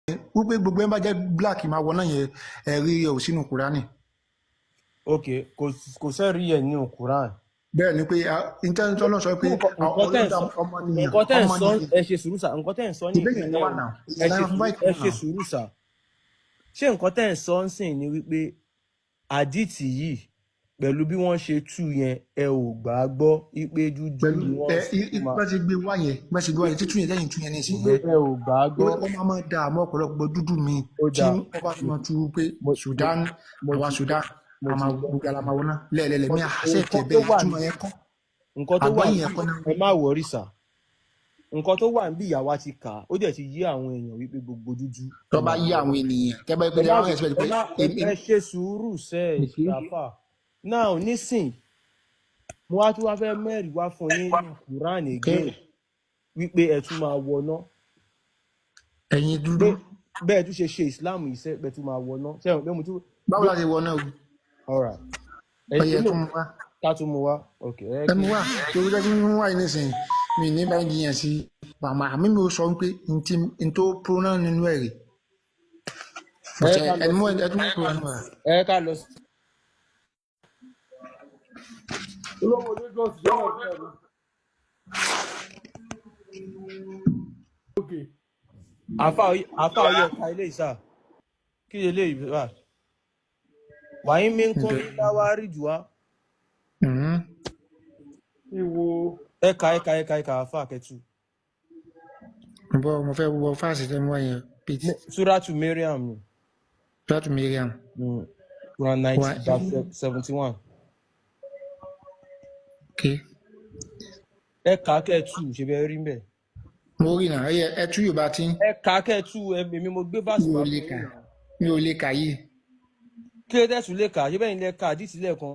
wípé gbogbo ẹ̀ bá jẹ́ black máa wọ náà yẹn ẹ̀rí ẹ̀ ò sínú Kùránì. ok kò sẹ́rí ẹ̀ nínú Quran. bẹ́ẹ̀ ni pé intanẹ́tì náà sọ pé nǹkan tẹ́ ń sọ ẹ ṣe sùúrù sà nǹkan tẹ́ ń sọ ní ìpínlẹ̀ ẹ ṣe sùúrù sà ṣé nǹkan tẹ́ ń sọ ń sìn ni wípé àdìtì yìí pẹ̀lú bí wọ́n ṣe tú yẹn ẹ ò gbà á gbọ́ wípé dúdú ni wọ́n bá ti gbé wáyé títún yẹn lẹ́yìn tún yẹn ní ìsìn ẹ ò gbà á gbọ́. wọ́n máa da àmọ́ ọ̀pọ̀lọpọ̀ dúdú mi tí wọ́n bá fi máa tú pé Sudan àwa Sudan àmà gbogbo àlàmà wọn náà lẹ́ẹ̀lẹ́lẹ́ mi àṣẹ ìtẹ̀bẹ́ ìtumọ̀ yẹn kọ́ nǹkan tó wà ẹ má wọrí sà nǹkan tó wà níbi ìyàwó ti kà ó dẹ̀ ti yí àwọn èèyàn wípé gbogbo dúdú. tó bá yí àwọn ènìyàn tẹ́bá ìpínlẹ̀ àwọn ẹ̀sìn pé ẹ ṣe sùúrù sẹ́ ẹ̀ ṣàfà náà nísìn mo wá tún wá fẹ́ mẹ́rin wá fún yín ní Quran again wípé ẹ tún máa wọná. ẹ̀yin dúdú. bẹ́ẹ̀ tún ṣe Islam yìí sẹ́ ẹ tún máa wọná. báwo la ṣe wọná o. alright ọyẹ tó mu wá. ká tún mu wá ok. ẹ mu wá torí lẹ́gbẹ́ mímú wáyé nísìnyí mi ní báyìí jiyàn sí màmá àmì mi ò sọ pé n tó pronoun nínú ẹ̀rí. ẹni mú ẹ tún mú pronoun wá. ẹ ká lọ sí. olówó Lagos yọ̀wọ̀ fẹ́ mi. ok àfa oyè ọ̀ka ilé ìsà kí ilé ìbá wàyí mi ń kọ́ ní láwárí jù wá. ìwo ẹ̀ka àfa kẹtù. mo fẹ́ wọ fáàsì tẹ́ mú wáyé pete. Suratu Mariam. Suratu Mariam. Quran 90:71. Okay. ẹ̀ka kẹtù ṣe bẹ́ẹ̀ rí mbẹ́. mo rí náà ẹtú yóò bá tí. ẹ̀ka kẹtù èmi mo gbé báàsì wá fún mi. mi ò lè kà yìí. kílódé tún lè kà ṣé bẹ́ẹ̀ ni lè kà àdìsí lẹ́ẹ̀kan.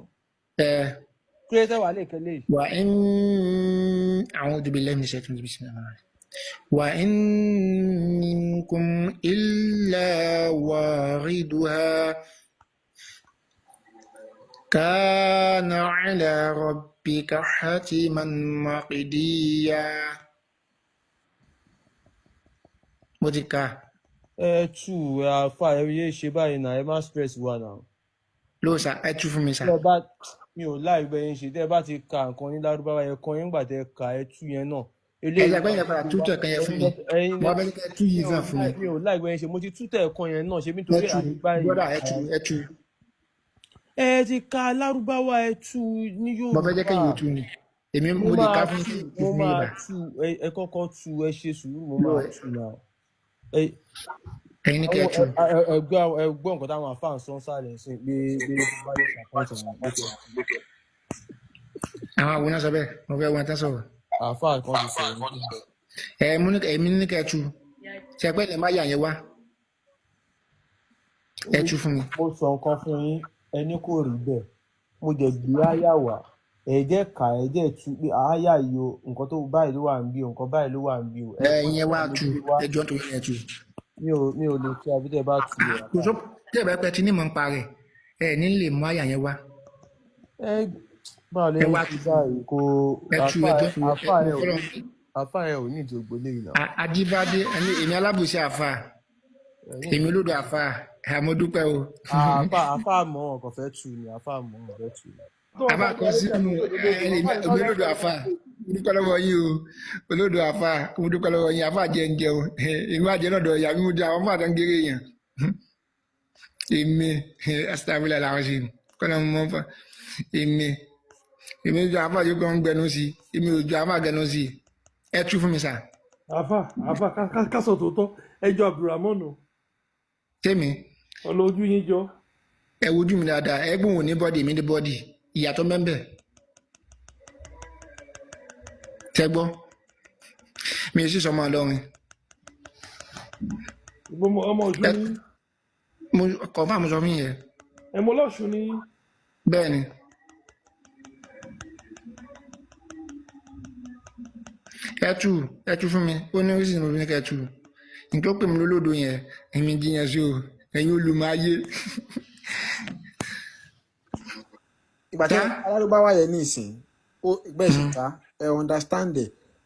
kílódé wà lè kẹ́lẹ́. wà á a'udhu billahi minash shaitanir rajim. wa in minkum illa wariduha kana ala rabbika hatiman maqdiya. mo ti kà. ẹ tú àfa ẹ yé ṣe báyìí náà ẹ má stress wa náà. ló sà ẹ tú fún mi sà. mi ò láì bẹ yín ṣe tẹ bá ti ka nǹkan ní lárúbáwá ẹ kan yín gbà tẹ ka ẹ tú yẹn náà. ẹ ṣàgbẹ́ yẹn padà tútọ̀ ẹ̀kan yẹn fún mi wọ́n bẹ́ẹ̀ kẹ́ tú yìí náà fún mi. mi ò láì bẹ yín ṣe mo ti tútọ̀ ẹ̀kan yẹn náà ṣe nítorí àdúgbáyé. gbọ́dọ̀ ẹ tú. ẹ ti ka lárúbáwá ẹ tú ní Yorùbá. mo fẹ́ jẹ́ kẹ́yìn tú ni èmi mo lè ká fún mi. mo máa tú ẹ kọ́kọ́ tú ẹ ṣe sùúrù mo máa tú náà. ẹ̀yin ní kẹ́ tú. ẹgbọ́n nǹkan táwọn afáàn sọ ń sálẹ̀ sí pé bá yẹ ṣàkóso àwọn àgbẹ̀tẹ̀. àwọn àwòrán sọ bẹ́ẹ̀ mo fẹ́ wọn tán sọ̀rọ̀. àfáà kan ti sọ̀rọ̀ èmi ní kẹ́ tú ṣe pé ilẹ̀ má yà yẹn wá ẹ tú fún mi. mo sọ nǹkan fún yín ẹni kò rí bẹ́ẹ̀ mo jẹ̀ gbé àyà wá ẹ̀jẹ̀ kà ẹ̀jẹ̀ tú pé àyà yìí o nǹkan tó báyìí ló wà ń bí o nǹkan báyìí ló wà ń bí o. ìyẹn wá tú ẹjọ́ tó yẹ tú. mi ò lè tú àbí tẹ́ bá tú rẹ̀. kò sọ tẹ́ ẹ bá pẹ́ tí ní mọ̀ ń pa rẹ̀ ẹ ní lè mú àyà yẹn wá. báwo lè ní ti báyìí kó àfáà ẹ ò ní ìdògbò léyìn náà. Ajíbádé èmi alábòsí àfáà èmi olódò àfáà àmọ́dúpẹ́ o. àfáà mọ́ ọkọ̀ fẹ́ tù ní àfáà mọ́ ọkọ̀ fẹ́ tù ní. àbá kọ sínú èmi olódò àfáà mo dúpẹ́ lọ́wọ́ yín o olódò àfáà mo dúpẹ́ lọ́wọ́ yín àfáà jẹ́ ń jẹ o èmi wá jẹ́ lọ́dọ̀ ìyá mi mo di àwọn fáà tó ń géré yẹn èmi asitafilẹ làwọn ṣe kọ́nà mọ́ fà èmi ojú àfáà yóò kàn ń gbẹnu sí èmi ojú àfáà gẹnu sí ẹ tú fún mi sà. àfà kásọ̀ tó tọ́ ẹjọ́ Abdulrahman. tèmi. ọ̀nà ojú yín jọ. ẹ wojú mi dáadáa ẹ gbóhùn ní bọ́dì mi ní bọ́dì ìyàtọ̀ mẹ́mbẹ́. tẹ́gbọ́ mi ò sì sọ ọmọ Ìlọrin. ọmọ ojú ní. mo kọ̀ fún àmúṣọ mi yẹn. ẹ mọ lọ́sùn ní. bẹ́ẹ̀ ni. ẹ tú fún mi ó ní oríṣiríṣi mo fi ní kẹ́ tú nǹkan pè mí lólódò yẹn èmi jiyàn sí o ẹ̀yin olùmọ̀ ayé. ìgbà tí alárúbáwá yẹn ní ìsìn ó gbẹ̀sìn ká ẹ understand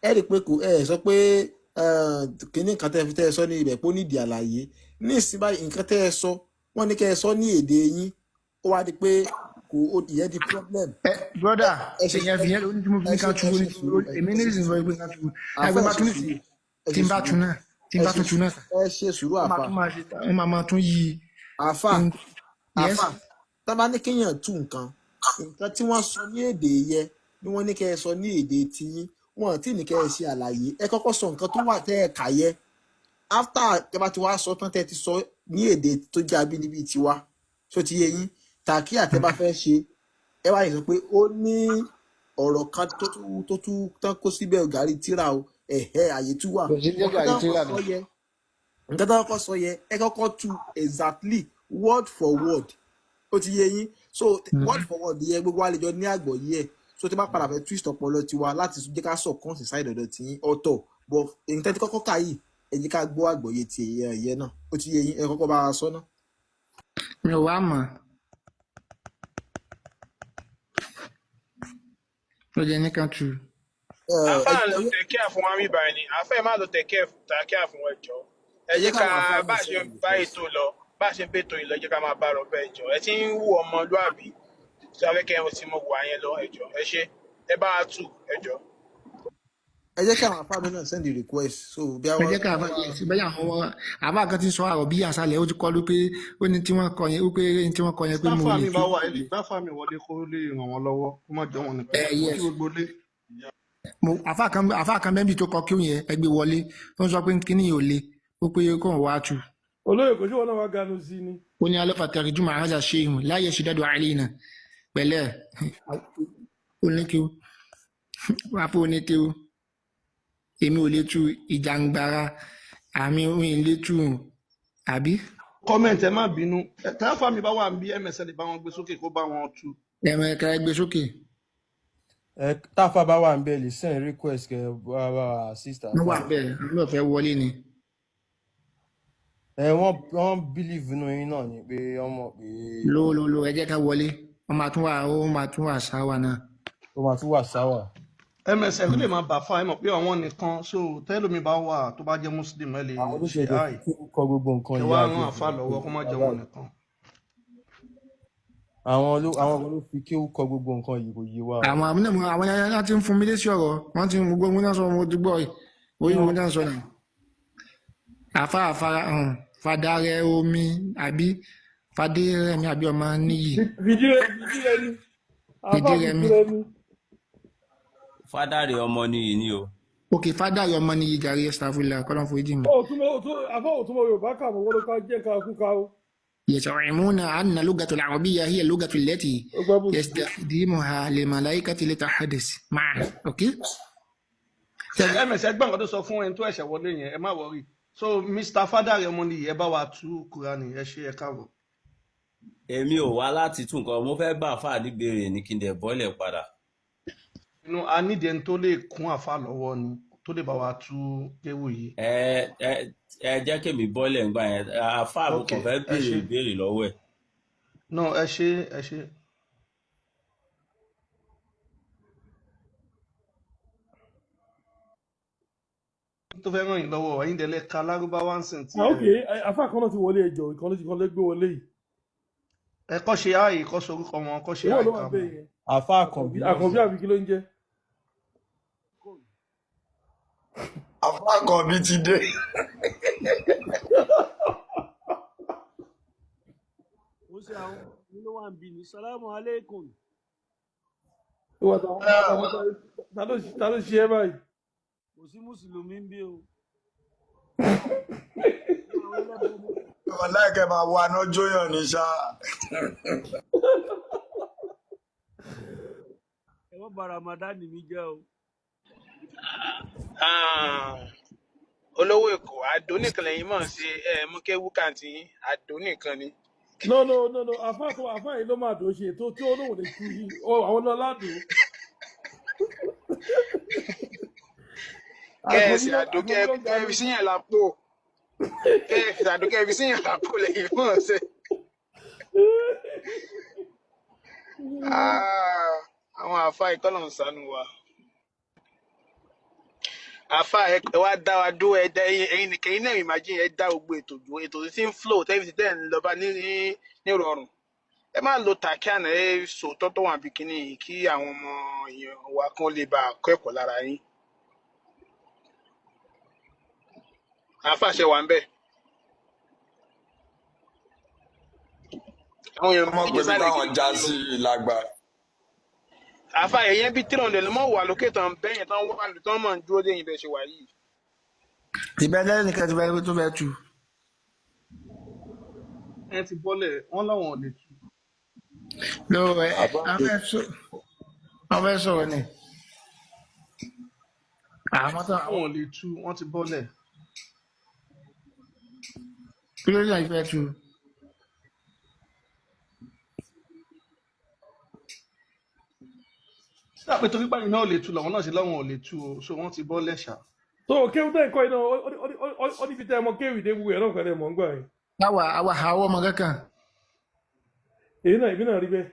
ẹ rí i pé kò ẹ sọ pé kíní nǹkan tẹ́ ẹ sọ ní ibẹ̀ pé ó nídìí àlàyé ní ìsìn báyìí nǹkan tẹ́ ẹ sọ wọ́n ní kẹ́ ẹ sọ ní èdè yín ó wá di pé kò ìyẹn di problem. Broda èèyàn fi yẹn lóní tí mo fi ní ká tu ní èmi ní ìsìn sọ pé ká tu ẹgbẹ́ bá tún ní sí tí n bá tún náà ẹ ṣe sùúrù àfà wọ́n máa tún yí. àfà tá bá ní kéèyàn tú nǹkan tí wọ́n sọ ní èdè yẹ ni wọ́n ní kẹ́ ẹ sọ ní èdè tiyín wọn tí ní kẹ́ ẹ ṣe àlàyé ẹ kọ́kọ́ sọ nǹkan tó wà tẹ́ ẹ kà yẹ after tẹ́ bá ti wá sọ tán tẹ́ ti sọ ní èdè tó jẹ́ abínibí tiwa tó ti yé yín tàkí àtẹ́ bá fẹ́ ṣe ẹ wá yìí sọ pé ó ní ọ̀rọ̀ kan tó tún tán kó síbẹ̀ gàrí tíra o àyè tún wà nǹkan tó kọ́kọ́ sọ yẹ ẹ kọ́kọ́ tú exactly word for word ó ti yé yín so word for word yẹ gbogbo àlejò ní àgbọ́yé ẹ̀ so tí bá padà fẹ́ twist ọpọlọ tiwa láti jẹ́ ká sọ kọ́ǹsì sáì dọ̀dọ̀ tí ọ̀tọ̀ but èyí tẹ́tí kọ́kọ́ kà yìí ẹ jẹ́ ká gbọ́ àgbọ́yé ti ẹ̀yẹ náà ó ti yé yín ẹ kọ́kọ́ bá a sọ náà. mi ò wá mọ̀ ló jẹ́ ní ká tu. àfáà ló tẹ̀kíà fún wa bíbá ẹni àfẹ́ má ló tẹ̀kíà fún ẹjọ́ ẹ jẹ́ ká bá ṣe bá ètò lọ bá ṣe ń bètò ìlọ ẹ jẹ́ ká máa bá rọ bẹ́ẹ̀ jọ ẹ ti ń wú ọmọlúàbí tí afẹ́kẹ́ ẹ ti mọ wà yẹn lọ ẹjọ́ ẹ ṣe ẹ bá a tù ẹjọ́. ẹ jẹ́ kí àwọn afáàmì náà send the request so bí àwọn. ẹ jẹ́ ká bẹ́ẹ̀ àwọn àbá kan ti sọ àrọ̀ bí àṣàlẹ̀ ó ti kọ́ ló pé ó ní tí wọ́n kọ yẹn ó pé tí wọ́n kọ yẹn pé mo lè. báfà mi wọlé kó lè ràn wọ́n lọ́wọ́ kó má jẹ́ wọn nìkan kí gbogbo lé. àfáà kan bẹ́ẹ̀ bí tó kọ kí òun yẹn ẹgbẹ́ wọlé tó ń sọ pé kíní yìí ò le ó pé kó wọn wá tu. olóyè kò sí wọn náà wá ganu sí ni. ó ní alẹ́ fàtàkì jùmọ̀ àhájà ṣe ìhùn láyé ṣe dádùn àlẹ́ náà pẹ̀lẹ́ oníkéwú wàpọ̀ oníkéwú èmi ò lè tu ìjàngbara àmì òun lè tu àbí. kọ́mẹ̀ntì ẹ má bínú táfà mi bá wà ń bí msn bá wọn gbé sókè kó bá wọn tu. ẹ̀mọ ẹ̀ka ẹgbẹ́ sókè. táfà bá wà ń bẹ̀ lè send request kẹ bá assist. wọ́n wà bẹ́ẹ̀ ló fẹ́ wọlé ni. wọ́n believe nínú yín náà ni pé wọ́n mọ̀ pé. ló ẹ jẹ́ ká wọlé wọ́n máa tún wà sáwà náà. ó máa tún wà sáwà. msn ló lè máa bà fún ẹ mọ̀ pé àwọn nìkan so tẹ́lómi bá wà tó bá jẹ́ muslim ẹ lè ṣe àì kọ gbogbo nǹkan ẹ wá rán àfa lọ́wọ́ kó má jẹ́ wọn nìkan. àwọn ló fi kí ó kọ gbogbo nǹkan yìí kò yé wa. àwọn yàrá ti ń fún mi létí ọ̀rọ̀ wọ́n ti ń gbogbo ohun náà sọ mo ti gbọ́ orí ohun náà sọ ni. Fàdárẹ omi àbí Fàdérẹ̀mí àbí ọmọ níyì. Fìdírẹ̀mí. Fádàrẹ ọmọ níyì ni o. Ok, Fádàrẹ ọmọ níyì jàre Estafula kọ́lọ́n fún ìdí mi. àfọ òtúmọ̀ Yorùbá kà mọ́ wọ́n ló ká jẹ́ ká kú ká o. يزعمون أن اللغة العربية هي اللغة التي يستخدمها الملائكة للتحدث معه. أوكي؟ ms ẹgbẹ́ nǹkan tó sọ fún ẹni tó ẹ̀ṣẹ̀ wọlé yẹn ẹ má wọrí so Mr. Fádàrẹ ọmọ níyì ẹ bá wa tú Kúránì ẹ ṣe ẹ káàbọ̀. Èmi ò wá láti tún nǹkan mo fẹ́ bá àfáà nígbèrè ní kí n dẹ̀ bọ́lẹ̀ padà. inú a nídìí ẹni tó lè kún àfa lọ́wọ́ ni tó lè bá wa tú kéwù yìí. ẹ jẹ́ kémi bọ́lẹ̀ ńgbà yẹn àfáà mo kàn fẹ́ béèrè ìbéèrè lọ́wọ́ ẹ̀. no ẹ ṣe. tó fẹ́ ràn yín lọ́wọ́ ẹ̀yin dẹ̀lẹ́ ka lárúbáwá ń sìn tí. ok afa kan náà ti wọlé ẹjọ ìkànnì ti kan lè gbé wọlé yìí. ẹ kọ́ ṣe ààyè kọ́ sorúkọ wọn kọ́ ṣe ààyè kan mọ́. àfa àkànbí àbí kí ló ń jẹ́. àfa àkànbí ti dé. ó ṣe àwọn nínú wa ń bí ní salamu aleykum. ta ló ṣe é báyìí. kò sí mùsùlùmí ń bí o. ọláìkẹ́ máa wọ aná jóyàn ní ṣá. ẹ wọ́n bà Ramadan mi jẹ́ o. olówó èkó àdó nìkan lẹ́yìn mọ̀ sí mú kéwú kàǹtì yín àdó nìkan ni. no àfa yìí ló máa dùn ṣe tó tí olóhùn lè tu yìí àwọn náà ládùn. kẹ́ẹ̀sì àdókẹ́ fi síyàn lápò kẹ́ẹ̀sì àdókẹ́ fi síyàn lápò lẹ́yìn mọ̀ ṣe. àwọn àfa ìkọlọ̀ ń sánú wa. àfa ẹ wá dá wa dó ẹ dá ẹyin nìkan iná imagine ẹ dá gbogbo ètò dúró ètò tí ń flow tẹ́lifí tẹ́ ń lọ bá ní rọrùn ẹ má lo tàkíànà ẹ sòótọ́ tó wà bìkínì kí àwọn ọmọ èèyàn wa kan lè bá kọ́ ẹ̀kọ́ lára yín àfa ṣe wà ń bẹ̀. àwọn èèyàn ọmọ pẹ̀lú táwọn já sí lágbára. àfa èèyàn bíi 300 ló mọ̀ wà lókè tán bẹ́yẹn tán wà lù tán mọ̀ ń dúró déyìn bẹ́ẹ̀ ṣe wà yìí. ìbẹ́lẹ́ nìkan ti bẹ́ẹ̀ tó bẹ́ẹ̀ tu. ẹ ti bọ́lẹ̀ wọ́n láwọn ò lè tú. lọ́wọ́ àwọn fẹ́ sọ̀rọ̀ ni. àwọn tó àwọn ò lè tú wọ́n ti bọ́lẹ̀. kí ló dé àìfẹ́ tu. sápẹ́ torí báyìí náà ò lè tú làwọn náà ṣe láwọn ò lè tú o so wọ́n ti bọ́lẹ̀ ṣá. tó kéwù tẹ́ ẹ̀kọ́ iná ó níbi tẹ́ ẹ mọ kéwì dé gbogbo ẹ̀ náà kọ́lẹ̀ mọ̀ ń gbà yín. àwa àwọn ọmọ kankan. èyí náà ìbí náà rí bẹ́ẹ̀.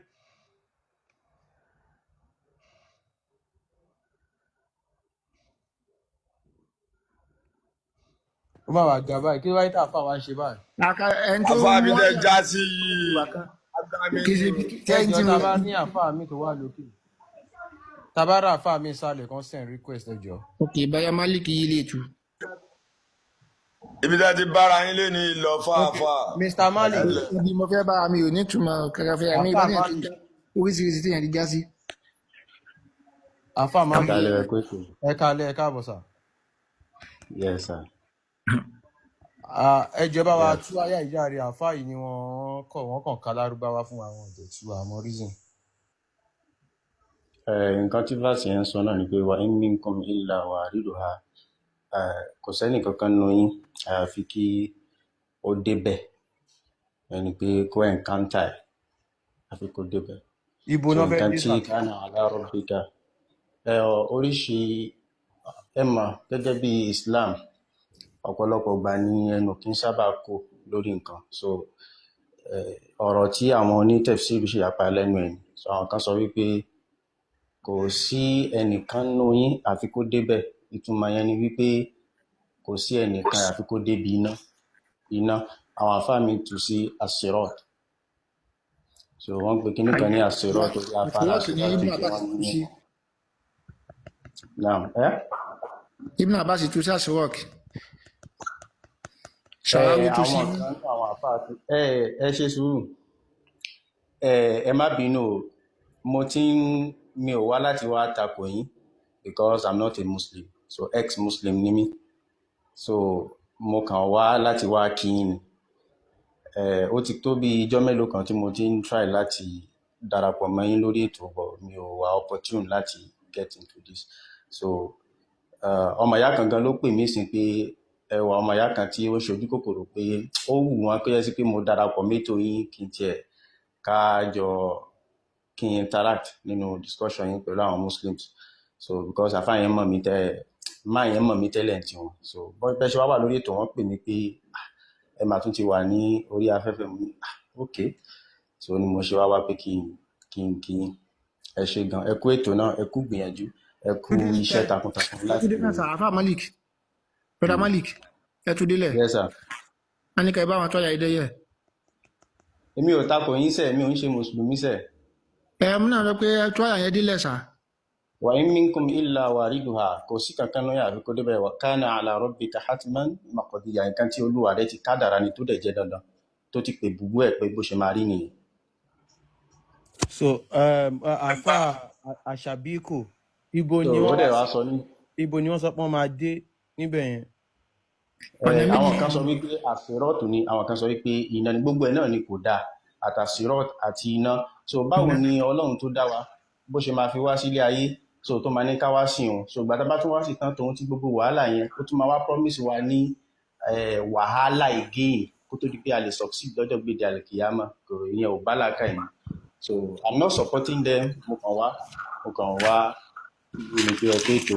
ó máa wà gà báyìí kí wáyé tá a fà wá ń ṣe báyìí. àfa mi tẹ já sí yìí. ẹjọ́ tá a bá ní àfa mi tó wà lókè tabara àfa mi sálẹ̀ kan send request ẹjọ́. ok báyà Malik yìí lè tu. ibi tẹ́ ti bára yín lé ní ìlọ fáfá. Mr. Malik. ibi mo fẹ́ bára mi ò ní túmọ̀ kẹrẹfẹ́ mi bá ní àti oríṣiríṣi tí yẹn ti já sí. àfa Malik ẹ kalẹ̀ ẹ káàbọ̀ sà. Yes sir. ẹjọ́ bá wa tú ayé ìjà rẹ̀ àfa yìí ni wọ́n kàn ká lárúbáwá fún àwọn ọ̀dọ̀ tú àmọ́ reason. Nǹkan tí verse yẹn sọ náà ni pé wa in minkum illa wariduha kò sẹ́nì kankan nínú yín àyàfi kí ó débẹ̀ ẹni pé kó encounter ẹ̀ àfi kó débẹ̀. ibo náà fẹ́ dé sà. nǹkan tí kana ala rabbika oríṣi ẹ̀mà gẹ́gẹ́ bí Islam ọ̀pọ̀lọpọ̀ gbà ní ẹnu kí n sábà kó lórí nǹkan so ọ̀rọ̀ tí àwọn onítẹ̀fsírì ṣe yapa lẹ́nu ẹ̀ so àwọn kan sọ wípé kò sí ẹnìkan nínú yín àfi kó débẹ̀ ìtumọ̀ yẹn ni wípé kò sí ẹnìkan àfi kó débi iná àwọn àfáà mi tú sí asirot so wọ́n pe kíní kan ní asirot tó yá afárá sí láti fi wọ́n ní. Ibn Abbas tú sí asirot ṣàwáwí tú sí. àwọn àfáà ẹ ṣe sùúrù ẹ má bínú mi ò wá láti wá takò yín because I'm not a Muslim so ex-Muslim ni mí so mo kàn wá láti wá kí yín ni ó ti tó bí ijọ́ mélòó kan tí mo ti ń try láti darapọ̀ mọ́ yín lórí ètò but mi ò wá opportune láti get into this so ọmọ ìyá kan gan ló pè mí sí pé ẹwà ọmọ ìyá kan tí ó ń ṣojú kòkòrò pé ó wù wọ́n pé yẹ sí pé mo darapọ̀ mẹ́tò yín kí n tiẹ̀ kí n interact nínú discussion yín pẹ̀lú àwọn Muslims so because àfáàyàn mọ̀ mí tẹ́lẹ̀ tí wọn so bẹ́ẹ̀ ṣe wá wà lórí ètò wọn pè mí pé ẹ máa tún ti wà ní orí afẹ́fẹ́ mu ok so ni mo ṣe wá pé kí n ẹ ṣe gan ẹ kú ètò náà ẹ kú gbìyànjú ẹ kú iṣẹ́ takuntakun láti àfáà Malik brother Malik ẹ tún délẹ̀. yes sir. a ní ká ẹ bá wọn tọ́jà ìdẹ́yẹ. èmi ò takò yín sẹ́ mi ò ń ṣe mùsùlùmí sẹ́. mú náà lọ pé tó àyà yẹn dílẹ̀ sá. wa in minkum illa wariduha kò sí kankan lóyún àfi kó débẹ̀ wa kana ala rabbika hatman maqdiya nǹkan tí Olúwa rẹ̀ ti kádàrá ni tó dẹ̀ jẹ́ dandan tó ti pè bùbú ẹ̀ pé bó ṣe máa rí nìyẹn. so àfa àṣàbíkò ibo ni wọ́n sọ pé wọ́n máa dé níbẹ̀ yẹn. àwọn kan sọ wípé àsírọ́ọ̀tù ni àwọn kan sọ wípé iná ni gbogbo ẹ̀ náà ni kò dáa àtàsírọ́ọ̀tù àti iná so báwo ni Ọlọ́run tó dá wa bó ṣe máa fi wá sílé ayé so tó máa ní ká wá sí òun so gbàtà bá tún wá sí tán tòun tí gbogbo wàhálà yẹn ó tún máa wá promise wa ní wàhálà again kó tó di pé a lè succeed lọ́jọ́ gbèdé àlùkìyámà kò ìyẹn ò bá làákà yìí so I'm not supporting them mo kàn wá ní pé ọjọ́ ètò.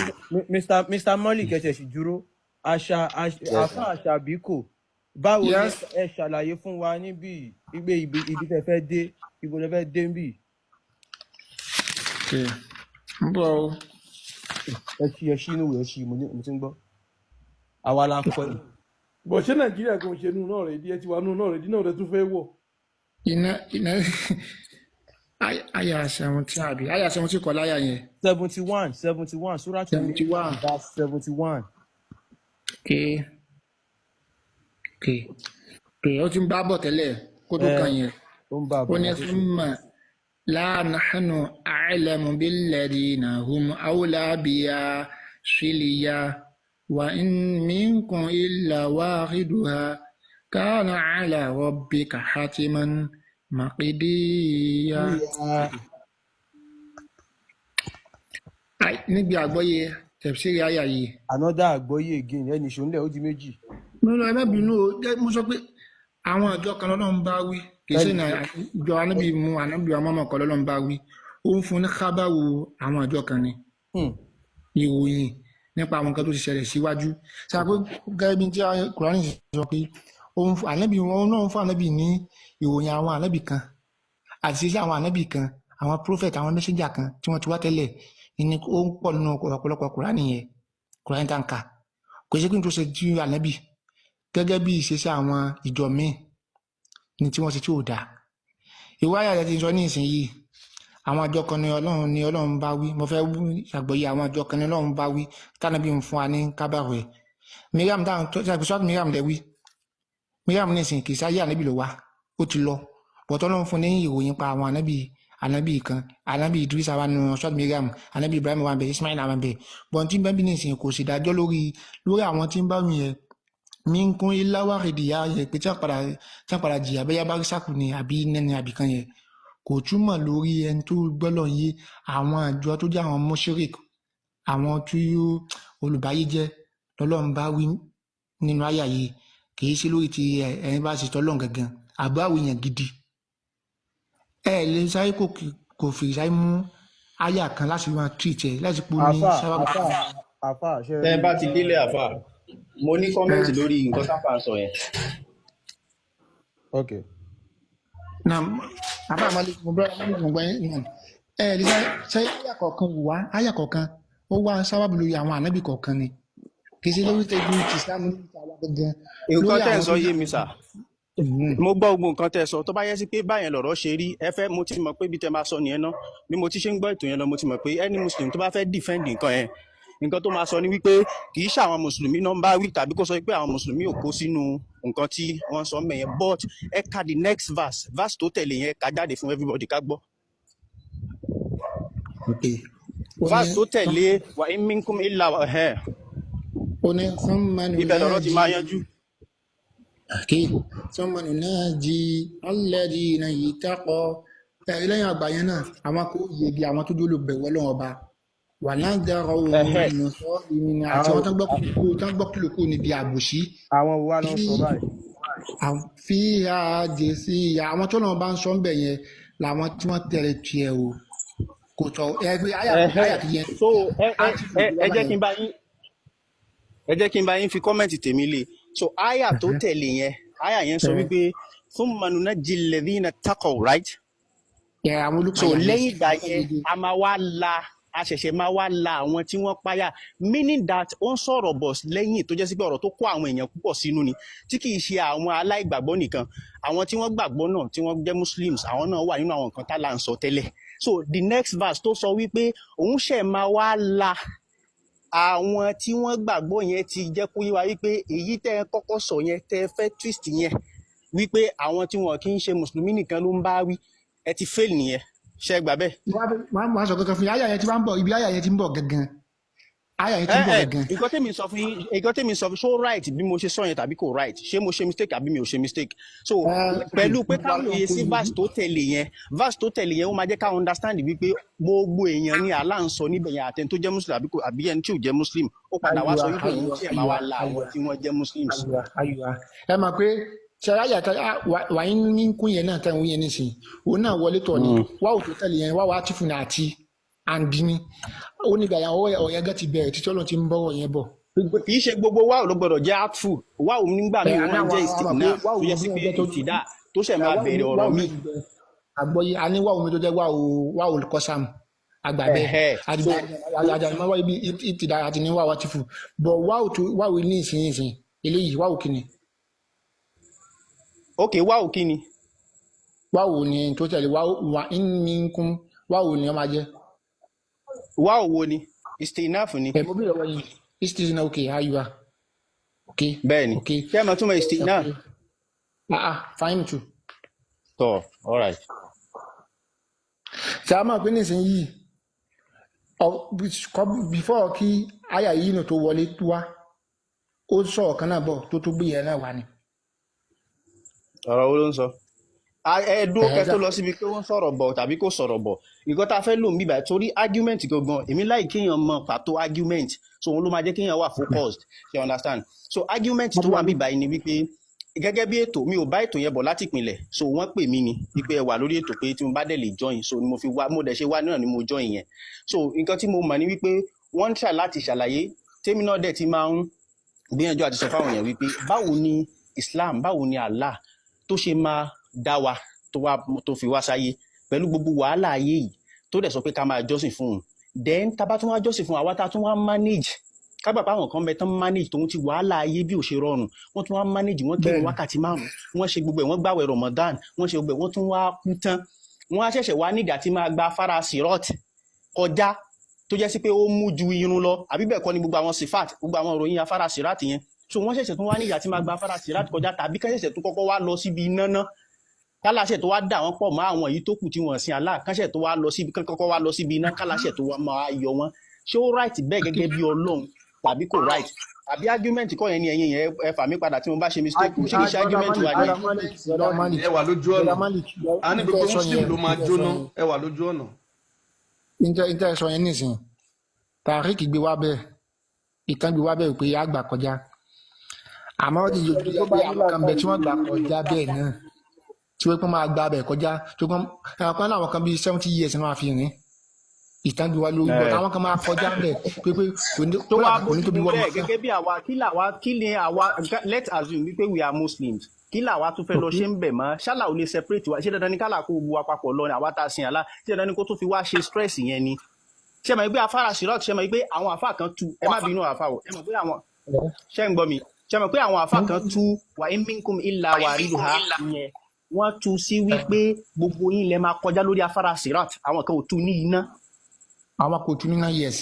Mr. Malik kẹsẹ̀ sì dúró àfa àṣàbíkò báwo ni ẹ ṣàlàyé fún wa níbí ìgbé ibi tẹ́ fẹ́ dé ibo lẹ fẹ́ dé níbí. ń bọ̀ o ẹ ṣí inú ẹ ṣí mo ti ń gbọ́ àwa la pẹ́. bọ̀ ṣé nàìjíríà kò ń ṣe nù náà rẹ̀ díẹ̀ tí wà nù náà rẹ̀ díẹ̀ náà rẹ̀ tún fẹ́ wọ̀. iná àyà 70 àbí àyà 70 kọ́ láyà yẹn. 71 Surah 71 verse 71. ó ti ń bá bọ̀ tẹ́lẹ̀ kó tó kàn yẹn. ó ní thumma la nahnu a'lamu billadhina hum awla biha siliya wa in minkum illa wahiduha kana ala rabbika hatiman maqdiya. níbi àgbọ́yé tafsiri àyà yìí. another àgbọ́yé again ẹni ṣòǹlẹ̀ ó di méjì. mo lọ ẹ má bínú o mo sọ pé àwọn àjọ kan lọ́nà ń bá wí kì í ṣe náà ìjọ anábì mú anábì ọmọ kan lọ́nà ń bá wí ó ń fún ní kábàwò àwọn àjọ kan ni ìròyìn nípa àwọn nǹkan tó ti ṣẹlẹ̀ síwájú ṣàpé gẹ́gẹ́ bí tí Kùránì sọ pé anábì wọn náà ń fún anábì ní ìròyìn àwọn anábì kan àti ṣíṣe àwọn anábì kan àwọn prophet àwọn messenger kan tí wọ́n ti wá tẹ́lẹ̀ ní ó ń pọ̀ nínú ọ̀pọ̀lọpọ̀ Kùránì yẹn Kùránì tàǹkà kò ṣe kí n tó ṣe ju anábì gẹ́gẹ́ bí ìṣesí àwọn ìjọ míì ní tí wọ́n ṣe tí ò dáa ìwé àyà rẹ̀ ti sọ ní ìsinyìí àwọn àjọ kan ní Ọlọ́run bá wí mo fẹ́ ṣàgbọ́yé àwọn àjọ kan ní Ọlọ́run bá wí tánàbí ń fún wa ní kábàrò ẹ̀ Miriam dáhùn tó ṣàgbéṣọ́ Miriam lẹ̀ wí Miriam ní ìsìn kì í sáyé ànábì ló wá ó ti lọ bọ̀tọ́ Ọlọ́run fún ní ìròyìn pa àwọn ànábì kan ànábì Idris wa nù ṣọ́ọ̀tì Miriam ànábì Ibrahim wa bẹ̀ Ismail wa bẹ̀ bọ̀n tí bẹ́ẹ̀ bí ní ìsìn kò sì dájọ́ lórí àwọn tí ń bá mi yẹn minkun ilawa rìdìyà yẹ pé tí wọ́n padà jìyà bẹ́yà bá rí sákù ni àbí nẹ́ni àbìkan yẹ kò túmọ̀ lórí ẹni tó gbọ́lọ̀ yé àwọn àjọ tó jẹ́ àwọn mọ́ṣírík àwọn tí olùbáyé jẹ́ lọ́lọ́run bá wí nínú àyà yìí kìí ṣe lórí ti ẹni bá ṣe tọ́lọ́run gangan àbá àwòyàn gidi ẹ lè sáré kò fi sáré mú àyà kan láti máa tìrìtẹ̀ láti pò ní sábà. ẹ bá ti délé àfà mo ní kọ́mẹ́ǹtì lórí nǹkan tápà ń sọ yẹn. ok. na àbá àmàlẹ́ mo bẹ́ẹ̀ mo gbọ́ yẹn lè sáré àyà kọ̀ọ̀kan wá àyà kọ̀ọ̀kan ó wá sábàbí lórí àwọn ànábì kọ̀ọ̀kan ni kì í ṣe lórí tẹ́jú ti sáàmù ní ìtàwá gangan. nǹkan tẹ́ ẹ̀ sọ yé mi sà mo gbọ́ gbogbo nǹkan tẹ́ ẹ sọ tó bá yẹ sí pé báyẹn lọ̀rọ̀ ṣe rí ẹ fẹ́ mo ti mọ̀ pé bí tẹ́ máa sọ nìyẹn náà bí mo ti ṣe ń gbọ́ ètò yẹn lọ mo ti mọ̀ pé any muslim tó bá fẹ́ defend nǹkan yẹn nǹkan tó máa sọ ni wípé kì í ṣe àwọn mùsùlùmí náà ń bá wí tàbí kó sọ pé àwọn mùsùlùmí ò kó sínú nǹkan tí wọ́n sọ mẹ́yẹn but ẹ ka the next verse tó tẹ̀lé yẹn ká jáde fún everybody ká gbọ́. verse tó tẹ̀lé wà in minkum illa ẹ̀ ibẹ̀ lọ́rọ̀ ti máa yanjú. ثم نناجي الذين اتقوا lẹ́yìn àgbà yẹn náà àwọn kò yege àwọn tó dúró bẹ̀rù Ọlọ́run ọba wà ládàrọ̀ òun ìnùsọ́ ìmìnira àti àwọn tó ń gbọ́ kìlókù níbi àbòsí. àwọn wa ló sọ báyìí. fi àjè sí ìyá àwọn tó náà bá ń sọ ń bẹ̀ yẹn làwọn tí wọ́n tẹ̀lé tiẹ̀ o kò tọ́ ẹgbẹ́ àyà ti yẹn. so ẹ jẹ́ kí n bá yín fi kọ́mẹ̀ntì tèmi lé so àyà tó tẹ̀lé yẹn àyà yẹn sọ wípé thumma nunajji alladhina taqaw right. so lẹ́yìn ìgbà yẹn a ṣẹ̀ṣẹ̀ máa wá la àwọn tí wọ́n páyà meaning that ó ń sọ̀rọ̀ bọ̀ lẹ́yìn tó jẹ́ sí pé ọ̀rọ̀ tó kó àwọn èèyàn púpọ̀ sínú ni tí kì í ṣe àwọn aláìgbàgbọ́ nìkan àwọn tí wọ́n gbàgbọ́ náà tí wọ́n jẹ́ muslims àwọn náà wà nínú àwọn nǹkan tá là ń sọ tẹ́lẹ̀ so the next verse tó sọ wípé òun ṣẹ̀ máa wá la àwọn tí wọ́n gbàgbọ́ yẹn ti jẹ́ kó yé wa wípé èyí tẹ́ ẹ kọ́kọ́ sọ yẹn tẹ́ ẹ fẹ́ twist yẹn wípé àwọn tí wọn kì í ṣe mùsùlùmí nìkan ló ń bá wí ẹ ti fail nìyẹn ṣe gbà bẹ́ẹ̀. wọ́n á sọ kankan fún yín àyà yẹn ti máa ń bọ̀ ibi àyà yẹn ti ń bọ̀ gangan àyà yẹn ti ń bọ̀ gangan. nǹkan tèmi sọ fún ṣó right bí mo ṣe sọ yẹn tàbí kò right ṣé mo ṣe mistake àbí mi ò ṣe mistake so pẹ̀lú pé káwọn òye sí verse tó tẹ̀lé yẹn ó máa jẹ́ ká understand wípé gbogbo èèyàn ní Allah ń sọ níbẹ̀ yẹn àtẹni tó jẹ́ muslim àbí ẹni tí ò jẹ́ muslim ó padà wá sọ wípé òun tí ẹ̀ máa wá la àwọn tí wọ́n jẹ́ muslims. ẹ mọ̀ pé ṣẹlá yàtọ̀ wà ní kún yẹn náà tẹ̀wọ́n yẹn nísìnyí òun náà wọlé tọ̀ ni wá òtò tẹ̀lé yẹn wá wá tí fún àti àǹdíní ó ní ìgbàyàwó ọ̀yẹ́ gẹ́ ti bẹ̀rẹ̀ títí Ọlọ́run ti ń bọ̀wọ̀ yẹn bọ̀. kì í ṣe gbogbo wáò ló gbọdọ̀ jẹ́ artful wáò nígbà míì wọ́n máa ń jẹ́ ìsìnkú tó yẹ sí pé ìtìdá tó ṣẹ̀ máa bẹ̀rẹ̀ ọ̀rọ̀ mi. àgbọ̀yé a ní wáò mi tó jẹ́ wáò kọ́sàmù àgbà bẹ́ẹ̀ àjàmọ́ wá ibi ìtìdá àti ní wà wá ti fù bọ̀ wáwò ní ìsinyìí eléyìí wáwò kí ni. ok wáwò kí ni. wáwò ni tó tẹ̀lé wà ní kún wáwò ni wọ́n máa jẹ́. wáwò wo ni istinaf ni. mo bí lọ́wọ́ yìí istinaf ok ayuwa ok. bẹ́ẹ̀ni ṣé ẹ máa túmọ̀ istinaf. fine too. tọ́ all right. ṣe a máa pín nísìnyí before kí àyà yìí nù tó wọlé wá ó sọ̀rọ̀ kan náà bọ̀ tó gbé yẹn náà wá ni. ọ̀rọ̀ wo ló ń sọ. ẹ̀ẹ́dúró kẹ́ tó lọ síbi pé wọ́n sọ̀rọ̀ bọ̀ tàbí kò sọ̀rọ̀ bọ̀ nǹkan tá a fẹ́ lò ń bíbà torí argument gangan èmi láì kéèyàn mọ pàtó argument so òun ló máa jẹ́ kéèyàn wà focused you understand so argument tó wà ń bíbà yìí ni wípé gẹ́gẹ́ bí ètò mi ò bá ètò yẹn bọ̀ láti ìpìnlẹ̀ so wọ́n pè mí ni wípé ẹ wà lórí ètò pé tí mo bá dẹ̀ lè join so ni mo fi wá mo dẹ̀ ṣe wá náà ni mo join yẹn so nǹkan tí mo mọ̀ ni wípé wọ́n ń try láti ṣàlàyé tèmi náà dẹ̀ ti máa ń gbìyànjú àti sọ fáwọn èèyàn wípé báwo ni Islam báwo ni Allah tó ṣe máa dá wa tó fi wá sáyé pẹ̀lú gbogbo wàhálà ayé yìí tó dẹ̀ sọ pé ká máa jọ́sìn fún un then tá bá tún wá jọ́sìn fún àwa tá tún wá manage kágbà páwọn kan bẹ tán manage tóun ti wàhálà ayé bí ò ṣe rọrùn wọ́n tún wá manage wọ́n kírun wákàtí 5 wọ́n ṣe gbogbo ẹ̀ wọ́n gbàwẹ̀ Ramadan wọ́n ṣe gbogbo ẹ̀ wọ́n tún wá kú tán wọ́n á ṣẹ̀ṣẹ̀ wá nígbà tí máa gba afárá sirot kọjá tó jẹ́ sí pé ó mú ju irun lọ àbí bẹ́ẹ̀ kọ́ ni gbogbo àwọn sifat gbogbo àwọn ìròyìn afárá sirat yẹn so wọ́n ṣẹ̀ṣẹ̀ tún wá nígbà tí máa gba afárá sirat kọjá tàbí ká ṣẹ̀ṣẹ̀ tún kọ́kọ́ wá lọ síbi iná náà kálàṣẹ tó wá dà wọ́n pọ̀ mọ́ àwọn èyí tó kù tí wọ́n sin Allah kánṣẹ tó wá lọ síbi kọ́kọ́ wá lọ síbi iná kálàṣẹ tó wá máa yọ wọ́n ṣé ó right bẹ́ẹ̀ gẹ́gẹ́ bí Ọlọ́run tàbí kò right àbí argument kọ́ yẹn ni ẹ̀yin yẹn ẹ fà mí padà tí mo bá ṣe mistake ṣé kì í ṣe argument wà ní. ẹ wà lójú ọ̀nà a ní gbogbo muslim ló máa jóná ẹ wà lójú ọ̀nà. níta sọ yẹn nísìnyí Tariq gbé wá bẹ́ẹ̀ ìtàn gbé wá bẹ́ẹ̀ pé a gbà kọjá àmọ́ ó ti yọjú pé àwọn kan bẹ tí wọ́n gbà kọjá bẹ́ẹ̀ náà tí wọ́n pọ́n máa gba abẹ kọjá tó kàn ẹ̀kan náà àwọn kan bíi 70 years náà fi rìn ìtàn gbé wá lórí bọ̀ táwọn kan máa kọjá bẹ́ẹ̀ pé tó wá bó ti bẹ́ẹ̀ gẹ́gẹ́ bí àwa kí ni àwa let's assume wípé we are Muslims kí làwa tún fẹ́ lọ ṣe ń bẹ̀ mọ́ ṣálà ò lè separate wa ṣé dandan ní kálà kó gbogbo wa papọ̀ lọ ni àwa tá a sin Allah ṣé dandan ní kó tún fi wá ṣe stress yẹn ni ṣé mọ̀ pé afárá sirat ṣé mọ̀ pé àwọn àfá kan tú ẹ má bínú àfá o ẹ mọ̀ pé àwọn ṣé ń gbọ́ mi ṣé mọ̀ pé àwọn àfá kan tú wa in minkum illa wariduha yẹn wọ́n tú sí wípé gbogbo yín lẹ máa kọjá lórí afárá sirat àwọn kan ò tú ní iná. àwọn kò tú ní iná yes.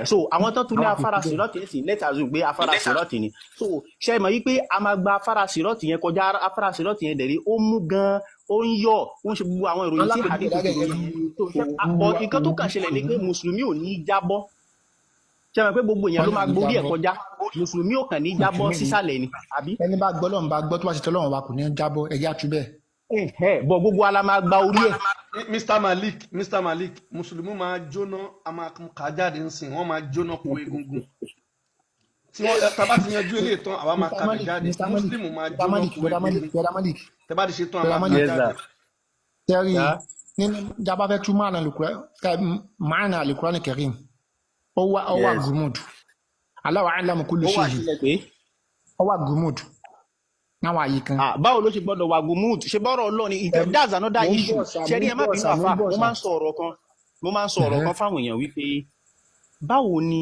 So àwọn tó tún ní afárá sirat yẹn sì let's assume pé afárá sirat ni so ṣe mọ̀ wípé a máa gba afárá sirat yẹn kọjá afárá sirat yẹn dẹ̀rí ó mú gan ó ń yọ ó ń ṣe gbogbo àwọn ìròyìn tí hadith tó bọ̀ nǹkan tó kàn ṣẹlẹ̀ ni pé mùsùlùmí ò ní jábọ́ ṣe mọ̀ pé gbogbo èèyàn ló máa gborí ẹ̀ kọjá mùsùlùmí ò kàn ní jábọ́ sísàlẹ̀ ni àbí. ẹni bá gbọ́ lọ́run bá gbọ́ tó bá ti tọ́ lọ́run wa kò ní jábọ́ ẹ̀jẹ̀ àtú bẹ́ẹ̀. bọ̀ gbogbo ala máa gba orí ẹ̀. Mr. Malik mùsùlùmí máa jóná a máa kà jáde ń sìn wọ́n máa jóná kó egungun tí wọ́n tábà ti yanjú ilé ìtàn àwa máa kà jáde mùsùlùmí máa jóná kó egungun tẹ́ bá ti ṣe tán àwa máa kà jáde. tẹ́rì nínú jábá fẹ́ tú máàna Al-Qur'an Karim ó wà gùmùd Allahu a'lamu kulli shay'in ó wà gùmùd náwọn àyè kan. báwo ló ṣe gbọ́dọ̀ wà gùmùd ṣe bọ́rọ̀ Ọlọ́run ni that's another issue ṣe ni ẹ má bínú àfà mo máa ń sọ ọ̀rọ̀ kan fáwọn èèyàn wípé báwo ni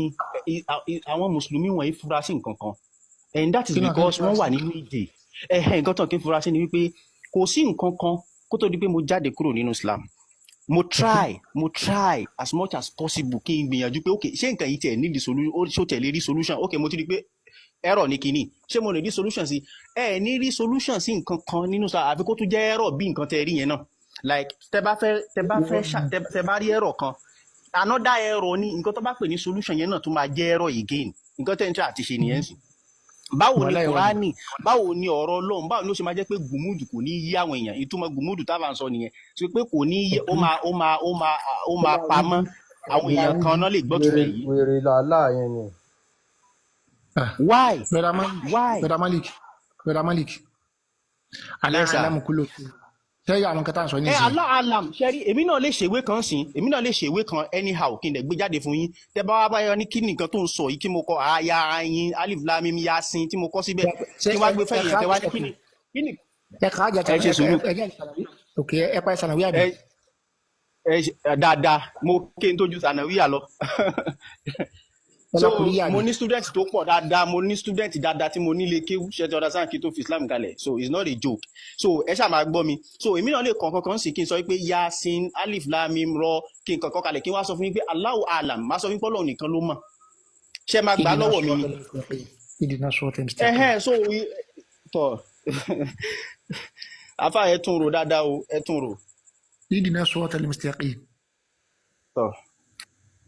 àwọn mùsùlùmí wọ̀nyí fura sí nǹkan kan and that is because wọ́n wà nínú ìdè nǹkan tán kí n fura sí ni wípé kò sí nǹkan kan kó tó di pé mo jáde kúrò nínú Islam mo try as much as possible kí n gbìyànjú pé ok ṣé nǹkan yìí tẹ̀ ní ṣó tẹ̀ lè rí solution ok mo ti di pé error ní kinní ṣé mo lè rí solution sí ní rí solution sí nǹkan kan nínú sa àfi kó tún jẹ́ error bí nǹkan tẹ̀ rí yẹn náà like tẹ bá rí error kan another error ní nǹkan tó bá pè ní solution yẹn náà tún máa jẹ́ error again nǹkan tẹ̀ ń tẹ́ àti ṣe nìyẹn sí. báwo ni Kùránì báwo ni ọ̀rọ̀ Ọlọ́run báwo ni ó ṣe máa jẹ́ pé gùmùdù kò ní yí àwọn èèyàn ìtumọ̀ gùmùdù tábà ń sọ nìyẹn ṣe pé kò ní yí ó máa pamọ́ àwọn èèyàn kan náà lè gbọ́ tó rẹ̀ yìí. wèrè làálà yẹn ni. why. Brother Malik aláàlámù kúlò tẹ́yà àwọn kẹta sọ ní ìsìn. aláàlám ṣẹ́rí èmi náà lè ṣèwé kan sí èmi náà lè ṣèwé kan anyhow kí n dẹ̀ gbé jáde fún yín tẹ́ bá wá báyọ̀ ní kí nìkan tó ń sọ yìí kí mo kọ àyà ayin alif lam mim yasin tí mo kọ síbẹ̀ kí wá gbé fẹ́yìn tẹ́ wá ní kíni. ẹ kà á jà tàbí ẹ ṣe sùúrù ok ẹ pa ìsàlàyé àbí. dáadáa mo ké n tó ju sànàwíyà lọ so mo ní student tó pọ̀ dáadáa mo ní student dáadáa tí mo nílé kéwú ṣètò ọ̀dà sáà kí tó fi Islam kalẹ̀ so it's not a joke so ẹ ṣáà máa gbọ́ mi so èmi náà lè kàn kankan sí kí n sọ pé yasin alif lam mim rọ kí n kankan kalẹ̀ kí n wá sọ fún yín pé Allahu alam máa sọ fún yín pé Ọlọ́run nìkan ló mọ̀ ṣé máa gbà lọ́wọ́ mi ni so tọ afa ẹ tún rò dáadáa o ẹ tún rò. ìdìnnà sọ́ọ̀tà lè mustaqim. tọ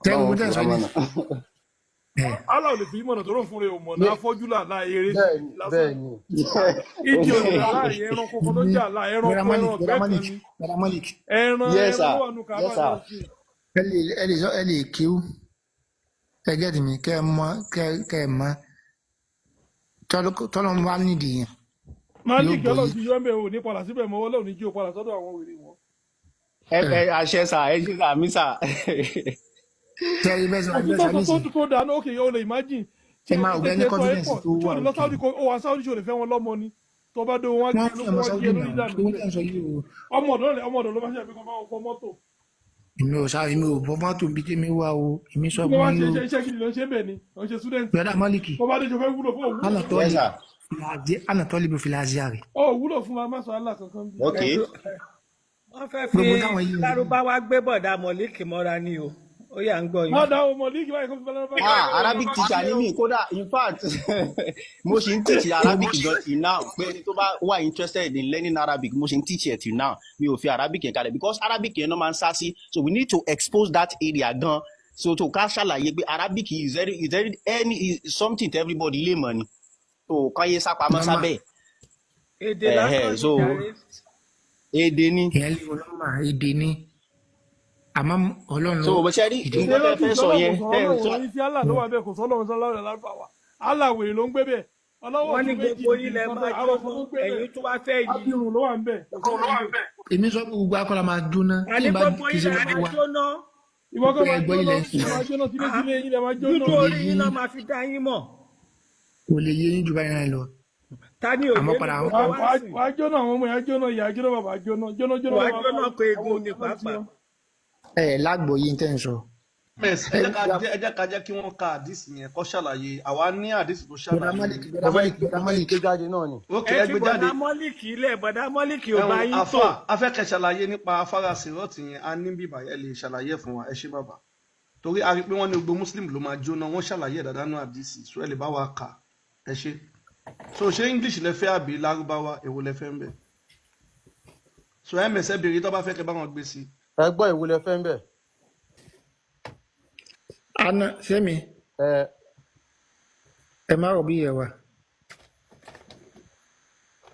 tẹ́wọ̀n mo tẹ́ sọ ní. aláwọ̀ lè fi ìmọ̀nà tó rọ̀ fún rẹ̀ ọmọ náà fọ́jú làlá eré bẹ́ẹ̀ ni ìdí òní làlá ẹran kọ̀ọ̀kan tó jà là ẹran ọ̀gbẹ́ kan ní ẹran wà nù ká bá lọ sí. ẹ lè kíw ẹ gẹ́tì mi kẹ́ ẹ mọ tọ́lọ́ ń wá nídìí yẹn. máa ní kí ọlọ́run ti yọ ẹ́ ò ní padà síbẹ̀ mọ́ ọlọ́run ní jí o padà sọ́dọ̀ àwọn wèrè wọn. àṣẹ sà ẹ ṣe sà mí sà. tó dáná òkè yóò lè imagine. ẹ máa ọgbẹ ní confidence tó wà lọ sáwọ́dì kò wà sáwọ́dì ṣò lè fẹ́ wọn lọ́mọ ni tó bá dé wọn á gbé lórí ìlànà ọmọ ọ̀dọ̀ ló bá ṣe àbíkan bá wọn fọ mọ́tò. èmi ò sáré mi ò bọ mọ́tò bíi tèmi wá o èmi sọ fún mi o. iṣẹ́ kí ni ló ń ṣe bẹ́ẹ̀ ni ló ń ṣe student. brother Maliki tó bá dé jọ fẹ́ wúlò fún òwúlò. Anatoli bó fi láàzíàrè. ó wúlò fún wa má sọ Allah kankan bí. wọ́n fẹ́ fi lárúbáwá gbé bọ̀dá Mọ̀líkì mọ́ra ni o ó yà ń gbọ́ yín. wọ́n dá o Mọ̀líkì báyìí kó fi bẹ́ẹ̀ lọ́wọ́. Arabic teacher ni mí kódà in fact mo ṣe ń teach Arabic gan till now pé tó bá wà interested in learning Arabic mo ṣe ń teach it till now mi ò fi Arabic yẹn kalẹ̀ because Arabic yẹn náà máa ń sá sí so we need to expose that area gan so to ká ṣàlàyé pé Arabic is something to everybody lè mọ̀ ni so káyé sápamọ́ sábẹ́. èdè lásán so èdè ni. èdè ni àmọ́ Ọlọ́run so bó ṣe rí nǹkan tẹ́ fẹ́ sọ yẹn ọlọ́run tí Allah ló wà bẹ́ẹ̀ kò sọ́lọ́run sọ́lọ́run lárúbáwá Allah wèrè ló ń gbé bẹ́ẹ̀ wọ́n ní gbogbo ilẹ̀ máa jóná ẹ̀yìn tó wá fẹ́ yìí. abirùn ló wà ń bẹ̀. èmi sọ pé gbogbo akọ́lá máa jóná àní gbogbo ilẹ̀ máa jóná. ìwọ kọ́ máa jóná tílé ilẹ̀ máa jóná. nítorí yín náà máa fi dá yín mọ̀. kò lè yé yín jù báyìí náà lọ. ta ni òye mi wàá jóná àwọn ọmọ yẹn jóná ìyá jóná bàbá jóná. wàá jóná pé egun ní pàápàá. lágbo yìí tẹ́ ń sọ. ẹ jẹ́ ká jẹ́ kí wọ́n ka àdìsí yẹn kó ṣàlàyé àwa ní àdìsí tó ṣàlàyé. bọ̀dá Málíkì jáde náà ni. ẹ gbé jáde. bọ̀dá Málíkì ò bá yín tó. afẹ́kẹ́ ṣàlàyé nípa afárá sèrọ́ọ̀tì yẹn a ní bíbá ẹ lè ṣàlàyé fún wa ẹ ṣé bàbá torí a rí pé wọ́n ní gbogbo muslim ló máa jóná wọ́n ṣàlàyé dáadáa náà àdìsí so ẹ lè bá wa kà ẹ ṣé so ṣé English lẹ fẹ́ àbí lárúbáwá èwo lẹ fẹ́ ń bẹ̀ so ms ẹ bèrè tó bá fẹ́ kẹ́ bá wọn gbé sí. ẹ gbọ́ èwo lẹ fẹ́ ń bẹ̀. ana sẹ́mi ẹ má rọ̀ bí yẹ wa.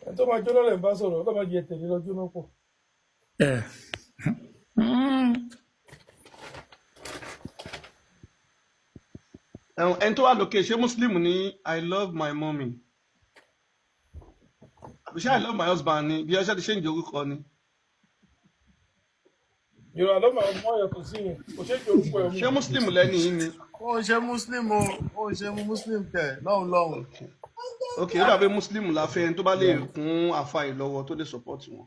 ẹ tó máa jóná lẹ̀ ń bá sọ̀rọ̀ ọ̀gá máa jẹ tẹ̀lé lọ jóná pọ̀. ẹni tó wà lókè ṣé muslim ní I love my mommy àbí ṣé I love my husband ni bí ọṣẹ ti ṣe ń jẹ orúkọ ni. yorùbá lọ́mọ àwọn ọmọ yàtọ̀ sí yẹn kò ṣe é jẹ orúkọ ẹ̀ mú. ṣé muslim lẹ́ni yìí ni. ó ṣe muslim o ó ṣe muslim tẹ lọ́hùn. ok ó dàbí muslim la fẹ́ ẹni tó bá lè kún àfa ìlọ́wọ́ tó lè support wọn.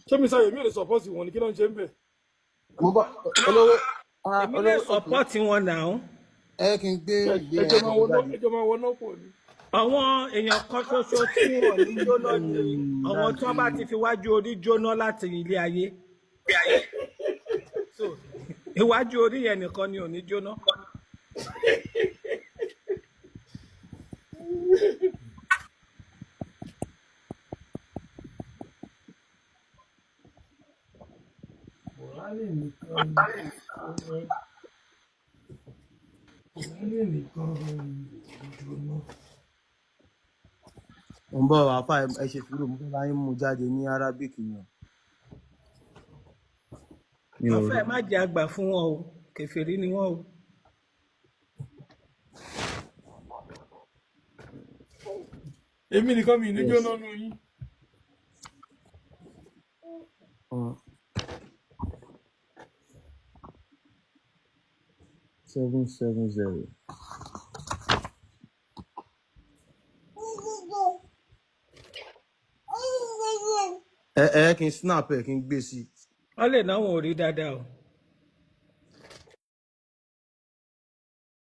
ṣé mi sáyé mi ò lè support wọn ni kí ló ń ṣe ń bẹ̀. èmi lè support wọn náà. ẹ kì í gbé ẹjọ́ máa wọná pọ̀ ni. àwọn èèyàn kan ṣoṣo tí wọn ní jóná ni àwọn tí wọn bá ti fi wájú orí jóná láti ilé ayé iwájú orí yẹn nìkan ni ò ní jóná. mo ń bọ̀ àfà ẹ ṣe sùúrù mo fẹ́ bá yín mú jáde ní Arabic yẹn. ọ̀fẹ́ má jẹ́ àgbà fún wọn o kèfèrí ni wọn o. èmi nìkan mi ní jóná nù yín. ẹ kí n snap ẹ kí n gbé sí. wọ́n lè náwó orí dáadáa o.